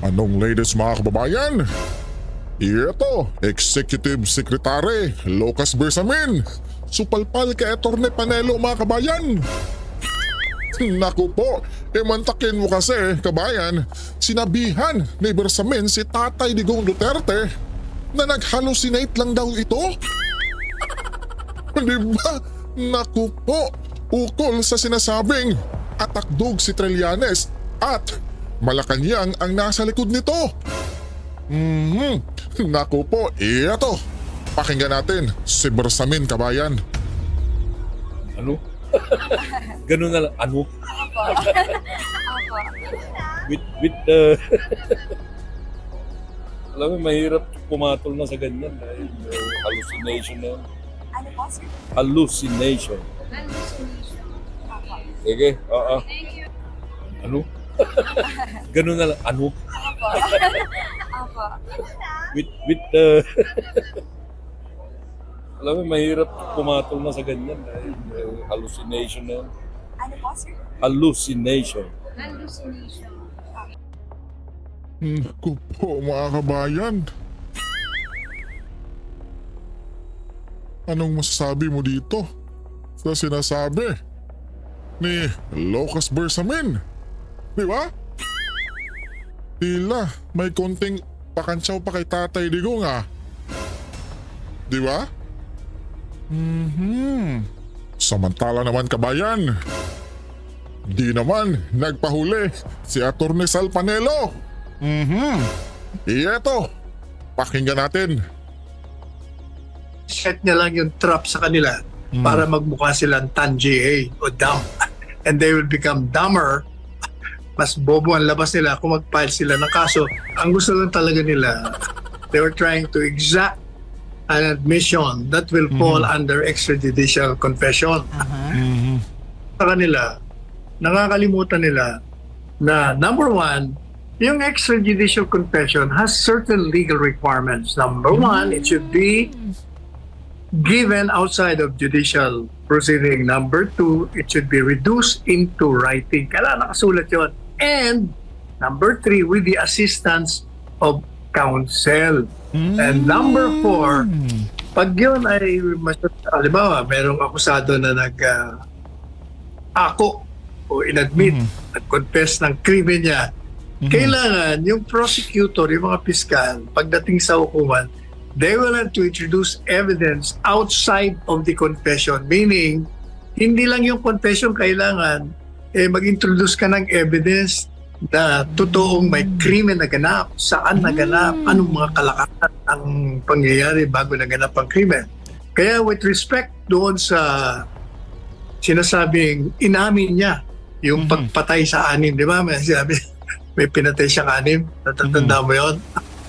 Anong ladies mga kababayan? Ito, Executive Secretary Lucas Bersamin. Supalpal kay Atty. Panelo mga kabayan. Naku po, mantakin mo kasi kabayan, sinabihan ni Bersamin si Tatay Digong Duterte na nag-hallucinate lang daw ito. Diba? Naku po, ukol sa sinasabing atakdog si Trillanes at Malacanang ang nasa likod nito. Naku po, ito. Pakinggan natin si Bersamin kabayan. Ano? Ganun na lang. Ano? Opo. Opo. With alam mo, mahirap pumatol na sa ganyan dahil hallucination na yun. Ano po, sir? Hallucination. Hallucination. Opo. Sige, oo. Thank you. Ano? Ganun na lang. Ano? Opo. Opo. With alam mo, mahirap pumatol na sa ganyan dahil hallucination na yun. Ano po, sir? Hallucination. Hallucination. Naku po mga kabayan. Anong masasabi mo dito sa sinasabi ni Lucas Bersamin? Di ba? Tila may konting pakantsaw pa kay Tatay Digong Di ba? Samantala naman kabayan, di naman nagpahuli si Atty. Sal Panelo. Ito, pakinggan natin. Set niya lang yung trap sa kanila para magmukha silang tangier o dumb. And they will become dumber. Mas bobo ang labas nila kung mag-file sila ng kaso. Ang gusto lang talaga nila, they were trying to exact an admission that will fall under extrajudicial confession. Sa kanila, nakakalimutan nila na number one, yung extrajudicial confession has certain legal requirements. Number one, it should be given outside of judicial proceeding. Number two, it should be reduced into writing. Kailangan nakasulat yun. And number three, with the assistance of counsel. And number four, pag yun ay, halimbawa, merong akusado na ako o inadmit at confess ng krimen niya, kailangan yung prosecutor, yung mga piskal, pagdating sa hukuman, they will have to introduce evidence outside of the confession. Meaning, hindi lang yung confession kailangan, mag-introduce ka ng evidence na totoong may krimen na ganap, saan naganap, anong mga kalakaran ang pangyayari bago naganap ang krimen. Kaya with respect doon sa sinasabing inamin niya yung pagpatay sa anim, di ba? May sinabi, may pinatay siyang anim, natatanda mo yun?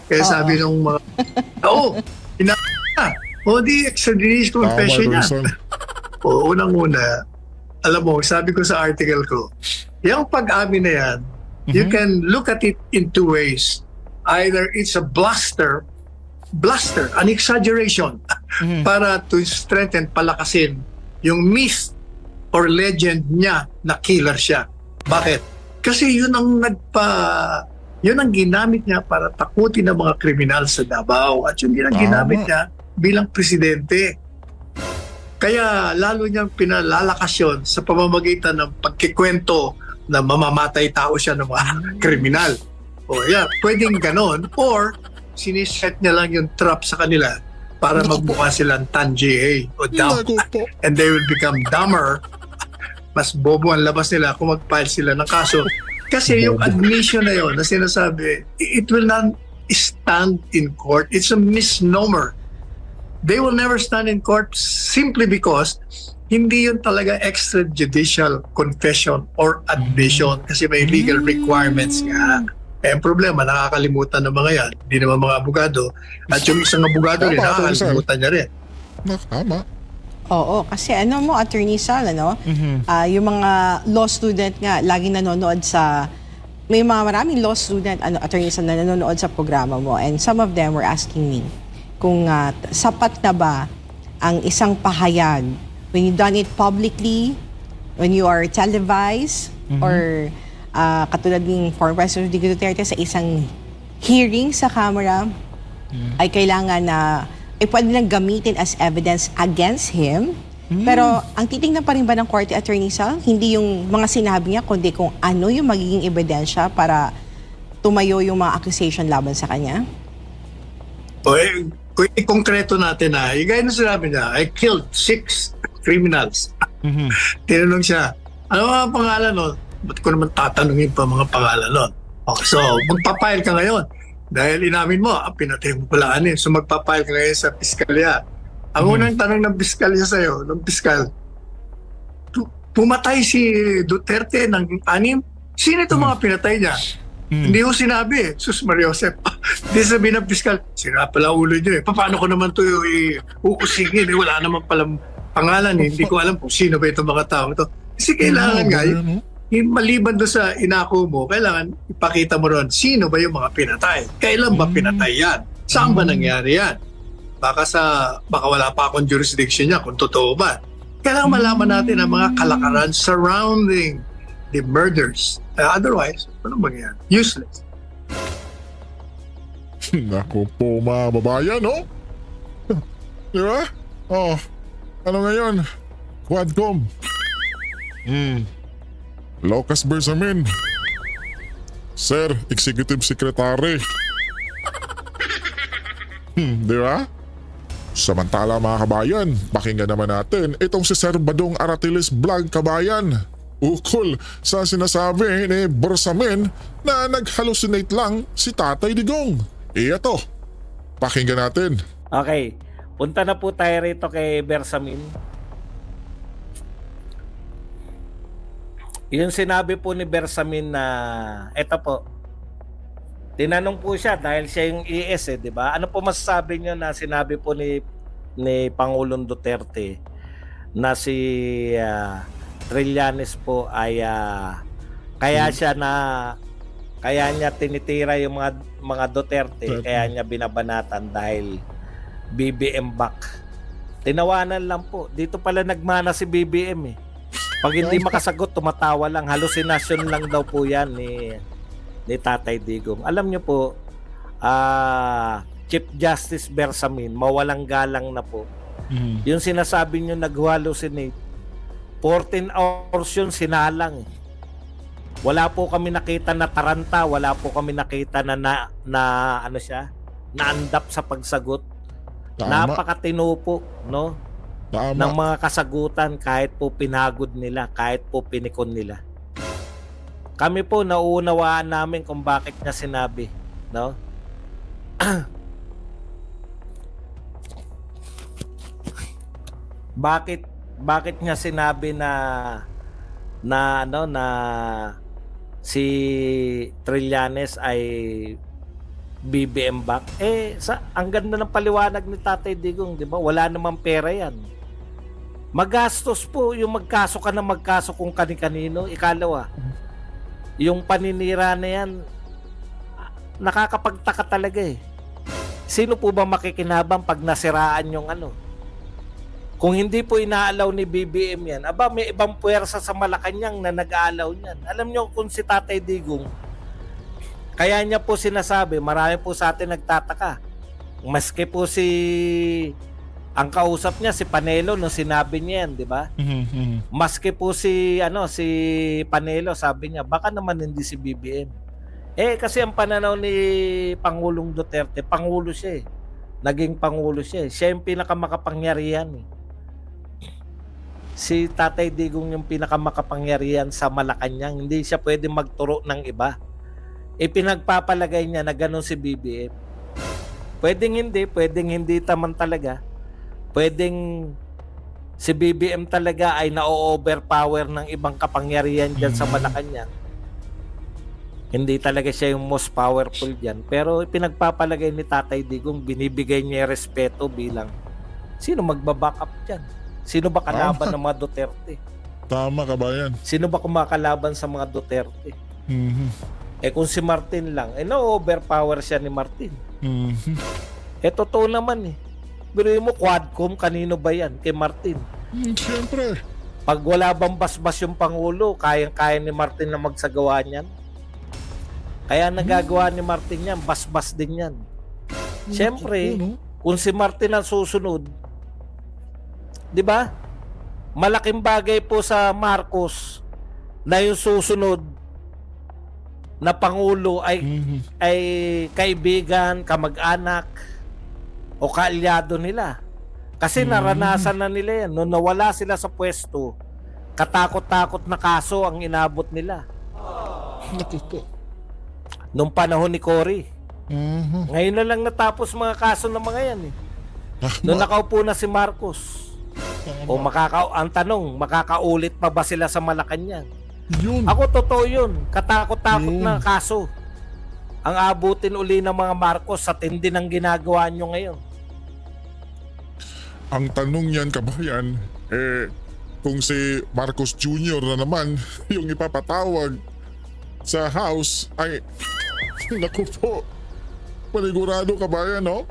Kaya sabi nung mga, inamin niya. O di, extrajudicial confession niya. O unang-una, alam mo, sabi ko sa article ko, yung pag-amin na yan, you can look at it in two ways. Either it's a bluster, an exaggeration, para to strengthen, palakasin yung myth or legend niya na killer siya. Bakit? Kasi yun ang ginamit niya para takutin ang mga kriminal sa Davao at yun din ang ginamit niya bilang presidente. Kaya lalo niyang pinalalakas yun sa pamamagitan ng pagkikwento na mamamatay tao siya ng mga kriminal. O yeah, pwedeng ganon. Or siniset niya lang yung trap sa kanila para magmukha silang tangier o dumb. And they will become dumber. Mas bobo ang labas nila kung mag-file sila ng kaso. Kasi yung admission na yun na sinasabi, it will not stand in court. It's a misnomer. They will never stand in court simply because hindi yun talaga extrajudicial confession or admission kasi may legal requirements nga. Ang problema, nakakalimutan ng mga yan. Hindi naman mga abogado. At yung isang abogado rin, nakakalimutan niya rin. Tama. Oo, kasi Attorney Sal, yung mga law student nga, laging nanonood sa, may mga maraming law student, Attorney Sal, na nanonood sa programa mo. And some of them were asking me kung sapat na ba ang isang pahayag when you done it publicly, when you are televised, or katulad ng former President Rodrigo Duterte sa isang hearing sa camera ay kailangan na ay pwede lang gamitin as evidence against him. Pero ang titingnan pa rin ba ng korte, Attorney Sal, hindi yung mga sinabi niya, kundi kung ano yung magiging ebidensya para tumayo yung mga accusation laban sa kanya? O kung i-konkreto natin na, yung gaya na sinabi niya, I killed 6 criminals. Tinanong siya, ano mga pangalan nun? Ba't ko naman tatanungin pa mga pangalan nun? Okay, so magpapile ka ngayon. Dahil inamin mo, pinatay mo pala anin. So magpapile ka ngayon sa piskalya. Ang unang tanong ng piskalya sa'yo, ng piskal, pumatay si Duterte ng 6? Sino itong mga pinatay niya? Hindi ko sinabi, Sus Mariosep. Hindi sabi ng piskal, sira pala ulo niyo eh. Paano ko naman ito uusigin? Wala naman palang pangalan eh. Hindi ko alam kung sino ba itong mga tao ito. Kasi kailangan nga, maliban doon sa inako mo, kailangan ipakita mo ron, sino ba yung mga pinatay? Kailan ba pinatay yan? Saan ba nangyari yan? Baka wala pa akong jurisdiction niya kung totoo ba. Kailangan malaman natin ang mga kalakaran surrounding the murders. Otherwise, ano mangyayari? Useless. Naku po mga babayan, no? Di ba? Oh, ano ngayon? Quadcom. Locas Bersamin. Sir, Executive Secretary. Di ba? Samantala mga kabayan, pakinggan naman natin itong si Sir Badong Aratiles Vlog, kabayan. Ukol sa sinasabi ni Bersamin na nag-hallucinate lang si Tatay Digong. Iyato, pakinggan natin. Okay, punta na po tayo rito kay Bersamin. Yung sinabi po ni Bersamin na, eto po, tinanong po siya dahil siya yung ES di ba? Ano po masasabi niyo na sinabi po ni Pangulong Duterte na si Trillanes po ay kaya niya tinitira yung mga Duterte, kaya niya binabanatan dahil BBM back. Tinawanan lang po. Dito pala nagmana si BBM eh. Pag hindi makasagot, tumatawa lang. Halusinasyon lang daw po yan ni Tatay Digong. Alam niyo po, Chief Justice Bersamin, mawalang galang na po. Yung sinasabi niyo nag-hallucinate, 14 hours yun sinalang. Wala po kami nakita na taranta, wala po kami nakita na ano siya, naandap sa pagsagot. Tama. Napakatino po, no? Tama. Ng mga kasagutan kahit po pinagod nila, kahit po pinikon nila. Kami po nauunawaan namin kung bakit niya sinabi, no? bakit niya sinabi na si Trillanes ay BBM back? Ang ganda ng paliwanag ni Tatay Digong, di ba? Wala namang pera yan. Magastos po yung magkaso ka na magkaso kung kani-kanino. Ikalawa, yung paninira na yan, nakakapagtaka talaga eh. Sino po ba makikinabang pag nasiraan yung ano? Kung hindi po inaalaw ni BBM yan, may ibang puwersa sa Malacanang na nag-aalaw niyan. Alam nyo kung si Tatay Digong, kaya niya po sinasabi, marami po sa atin nagtataka. Maski po ang kausap niya si Panelo nung sinabi niya yan, di ba? Maski po si Panelo, sabi niya, baka naman hindi si BBM. Kasi ang pananaw ni Pangulong Duterte, Pangulo siya eh. Naging Pangulo siya eh. Siya yung pinakamakapangyarihan eh. Si Tatay Digong yung pinakamakapangyarihan sa Malacanang. Hindi siya pwede magturo ng iba. Pinagpapalagay niya na ganun si BBM. Pwedeng hindi taman talaga. Pwedeng si BBM talaga ay na-overpower ng ibang kapangyarihan dyan sa Malacanang. Hindi talaga siya yung most powerful dyan. Pero pinagpapalagay ni Tatay Digong, binibigay niya yung respeto bilang sino magbaback up dyan? Sino ba kalaban ng mga Duterte? Tama, kabayan. Sino ba kumakalaban sa mga Duterte? Kung si Martin lang, na-overpower siya ni Martin. Totoo naman eh. Biruin mo, Quadcom, kanino ba yan? Kay Martin. Siyempre. Pag wala bang basbas yung Pangulo, kaya ni Martin na magsagawa niyan? Kaya nagagawa ni Martin yan, basbas din yan. Siyempre, Naku po, no? kung si Martin ang susunod, di ba? Malaking bagay po sa Marcos na yung susunod na pangulo ay kaibigan, kamag-anak o kaalyado nila. Kasi naranasan na nila yan. Nung nawala sila sa pwesto, katakot-takot na kaso ang inabot nila. Naku po. Nung panahon ni Cory. Mhm. Ngayon na lang natapos mga kaso ng mga yan eh. Nung nakaupo na si Marcos. O ang tanong, makakaulit pa ba sila sa Malacanang? Yun. Ako totoo yun. Katakot-takot Yun. na kaso. Ang abutin uli ng mga Marcos sa tindi ng ginagawa nyo ngayon. Ang tanong yan, kabayan, kung si Marcos Jr. na naman yung ipapatawag sa House, ay, naku po, panigurado, kabayan, no?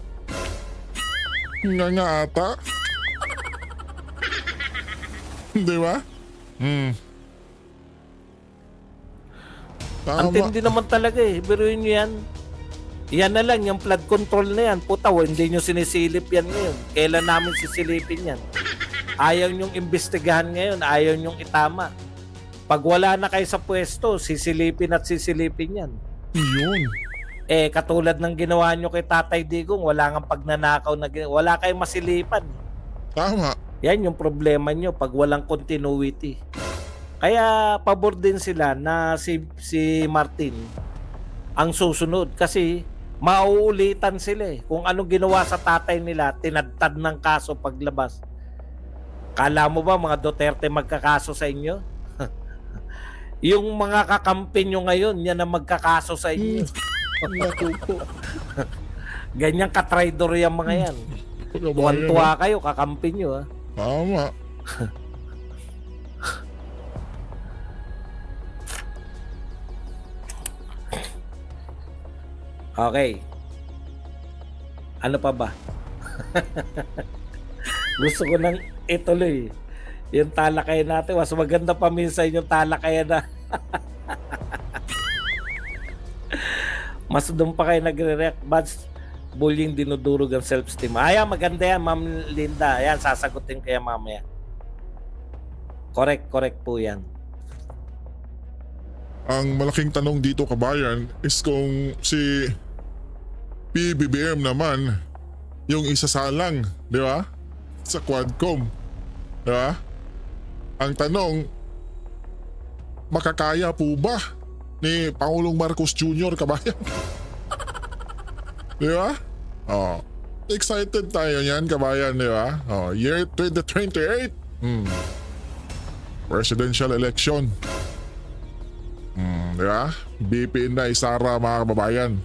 Nga ata. Di ba? Ang Tama. tindi naman talaga eh. Biruin nyo yan. Yan na lang, yung flood control na yan. Puta, hindi nyo sinisilip yan ngayon. Kailan namin sisilipin yan? Ayaw nyong imbestigahan ngayon. Ayaw nyong itama. Pag wala na kayo sa pwesto, sisilipin at sisilipin yan. Yun. Katulad ng ginawa nyo kay Tatay Digong, wala nga pagnanakaw na wala kayong masilipan. Tama. Yan yung problema nyo pag walang continuity. Kaya pabor din sila na si Martin ang susunod kasi mauulitan sila eh. Kung anong ginawa sa tatay nila, tinadtad ng kaso paglabas. Kala mo ba mga Duterte magkakaso sa inyo? Yung mga kakampi nyo ngayon, yan ang magkakaso sa inyo. Naku po. Ganyang katraidor yung mga yan. Kabayan, Tuwan-tuwa kayo, kakampi nyo ha. Tama. Okay. Ano pa ba? Gusto ko nang ituloy. Yung talakayan natin, mas maganda pa minsan yung talakayan na. Mas doon pa kayo nagre-react. Bullying, dinudurog ang self-esteem. Ayan, maganda yan, Ma'am Linda. Ayan, sasagutin kaya mamaya. Correct po yan. Ang malaking tanong dito, kabayan, is kung si PBBM naman yung isasalang, di ba? Sa Quadcom. Di ba? Ang tanong, makakaya po ba ni Pangulong Marcos Jr., kabayan? Di ba? Oh, excited tayo niyan, kabayan, di ba? Oh, year 2028. Presidential election. Di ba? BP Inday Sara, mga kababayan.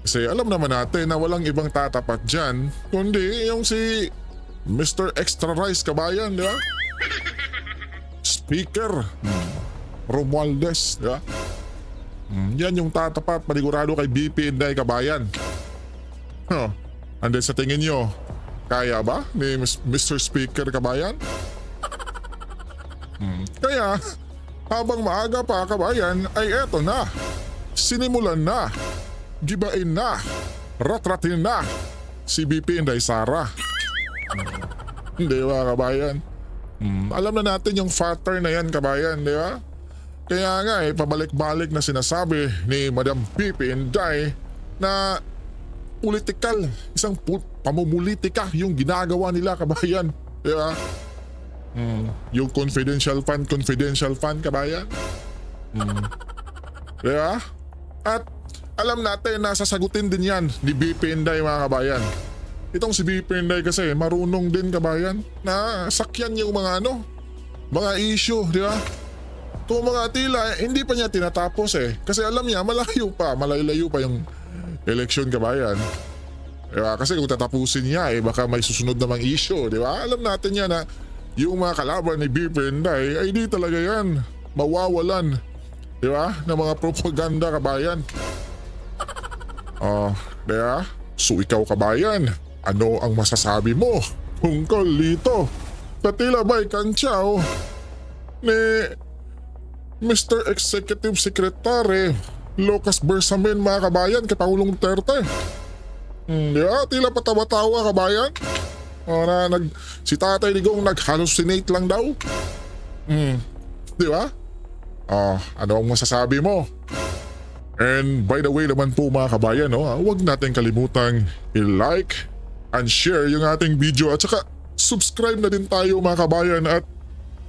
Kasi alam naman natin na walang ibang tatapat dyan kundi yung si Mr. Extra Rice, kabayan, di ba? Speaker Romualdez, di ba? Yan yung tatapat, panigurado kay BP Inday, kabayan. And then sa tingin nyo, kaya ba ni Mr. Speaker, kabayan? Kaya habang maaga pa, kabayan, ay eto na. Sinimulan na. Gibain na. Ratratin na. Si BP Inday Sara. Di ba, kabayan? Alam na natin yung factor na yan, kabayan, di ba? Kaya nga pabalik-balik na sinasabi ni Madam BP Inday na politikal, isang pamumulitika yung ginagawa nila, kabayan. Di ba? Yung confidential fund, kabayan. Di ba? At alam natin na sasagutin din yan ni BP Inday, mga kabayan. Itong si BP Inday kasi marunong din, kabayan, na sakyan yung mga mga issue, di ba? Kung mga tila, hindi pa niya tinatapos eh. Kasi alam niya, malayo pa yung election, kabayan. Diba? Kasi kung tatapusin niya, baka may susunod namang issue, di ba? Alam natin yan na yung mga kalaban ni BP Inday ay di talaga yan mawawalan, di ba? Ng mga propaganda, kabayan. Di ba? So ikaw, kabayan, ano ang masasabi mo tungkol dito sa tila ba'y kantsaw ni Mr. Executive Secretary Lucas Bersamin mga kabayan kay Pangulong Duterte. Di ba? Tila patawa-tawa kabayan. Si Tatay Digong nag-hallucinate lang daw. Di ba? Ano ang masasabi mo? And by the way naman po mga kabayan, huwag natin kalimutang i-like and share yung ating video at saka subscribe na din tayo mga kabayan at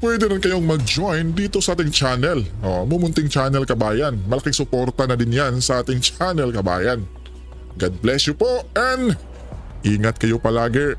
pwede rin kayong mag-join dito sa ating channel. Mumunting channel kabayan. Malaking suporta na din yan sa ating channel kabayan. God bless you po and ingat kayo palagi.